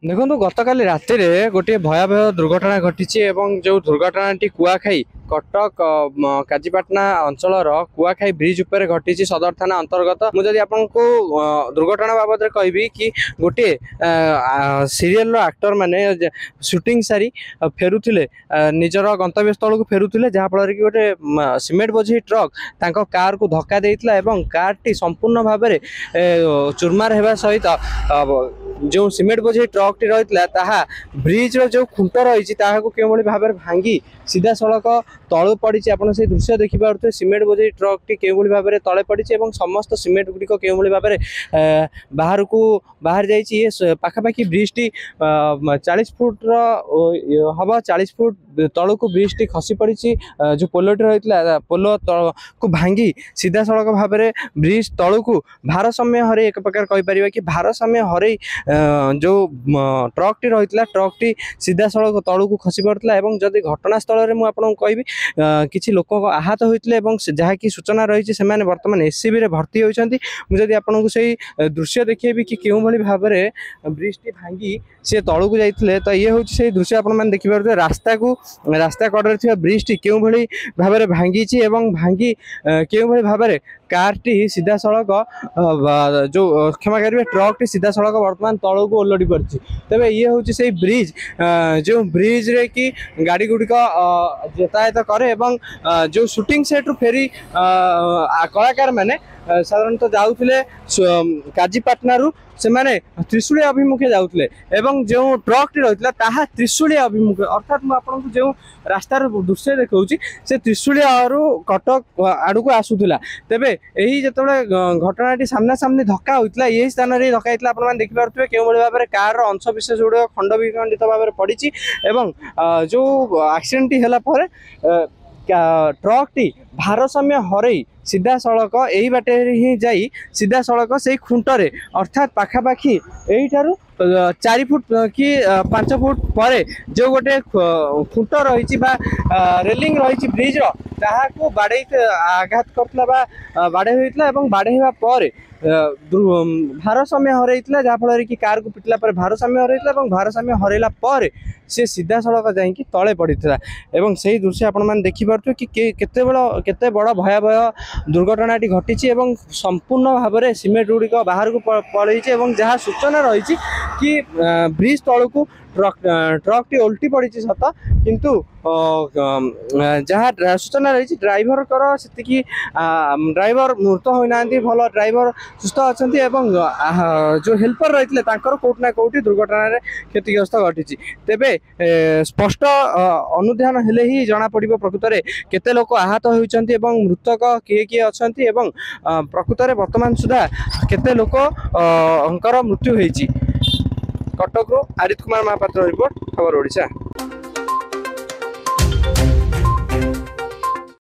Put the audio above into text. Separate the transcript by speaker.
Speaker 1: देखो गतकाली राति गोटे भयावह दुर्घटना घटी जो दुर्घटना कुआखाई कटक काजीपाटना अंचल कुआखाई ब्रिज उपर घटी सदर थाना अंतर्गत मुझे आपको दुर्घटना बाबद कहि कि गोटे सीरियल एक्टर माने शूटिंग सारी फेरुले निजर गंतव्य स्थल को फेरुले जहाँफल कि गोटे सीमेंट बोझी ट्रक कार को धक्का देता कार टी संपूर्ण भाव में चुरमार होगा सहित जो सीमेंट बोझे ट्रक टी रही ब्रिज जो खुंट रही भाव में भांगी सीधा सड़क तलू पड़ी आप दृश्य देखिपे सीमेंट बोझे ट्रक टी भाव में तले पड़ी समस्त सीमेंट गुड़िक भाव में बाहर को बाहर जाइए पाखापाखि ब्रिज टी 40 फुट हम 40 फुट तलू को ब्रिज टी खसी पड़ी जो पोलटी रही पोल को भांगी सीधा सड़क भाव में ब्रिज तलू को भारसाम्य हर एक प्रकार कहीपर कि भारसाम्य हर जो ट्रक टी रही ट्रक टी सीधा सड़क तलू को खसी पड़ता है जदि घटनास्थल में मुझे कहि किसी लोक आहत होते जहाँकि सूचना रही से बर्तमान एससीबी रे भर्ती होती मुझे आपको से दृश्य देखिए कि क्यों भाव में ब्रिज टी भांगी सी तलू को जाते तो ये हूँ से दृश्य आप देखिपे रास्ता कड़े ब्रिज टी क्यों भाव में भांगी भांगी क्यों भाव में कार टी सीधा सड़क जो क्षमा करेंगे ट्रक टी सीधा सड़क बर्तमान तलू को ओलटी पड़ी तेज ये हूँ से ब्रिज जो ब्रिज रे कि गाड़ी गुड़िक यातायात करे जो शूटिंग सेट रु फेरी कलाकार मैंने साधारणतः जाऊे काजीपाटना से माने त्रिशूलिया अभिमुखे जाऊे जो ट्रक टी रही त्रिशूलिया अभिमुखे अर्थात मुझे जो रास्तार दृश्य देखा से त्रिशूलिया कटक आड़ को आसूला तेरे यही जो घटना सामना सामने धक्का होता यही स्थान में धक्का होता आप देखिपे क्यों भाव में कार अंश विशेष गुड़ खंड विखंडित भाव में पड़ी जो एक्सीडेंट टी है ट्रक टी भारसाम्य हरई सीधा सड़क यही बाटे ही जाई सीधा सड़क से खुंटरे अर्थात पाखापाखि यही 4 फुट कि 5 फुट पर जो गोटे खुंट रही रेलिंग रही ब्रिज को बाड़े आघात करता बाड़े होता बाड़े पर भारसाम्य हरईला जहाँफल कि कार को पिटला भारसाम्य हरईला भारसाम्य हरैला पर से सीधा सड़क जाकि तले पड़ी से दृश्य आप देखिपे कि केते बड़ भयावह दुर्घटना घटी संपूर्ण भाव में सीमेंट गुड़िक बाहर को पड़े जहाँ सूचना रही कि ब्रिज तलू को ट्रक टी ओल्टी पड़ी सत किंतु जहाँ सूचना रही ड्राइवर से ड्राइवर मृत होना भल ड्राइवर सुस्थ अच्छा जो हेल्पर रही कौटना कौटी दुर्घटना क्षतिग्रस्त घटी तेबे स्पष्ट अनुधान हेले ही जना पड़ प्रकृत में केते लोक आहत होती मृतक किए किए अच्छा प्रकृत में वर्तमान सुधा केते लोक मृत्यु होती कटक आदित्य कुमार महापात्र रिपोर्ट खबर ओडिशा।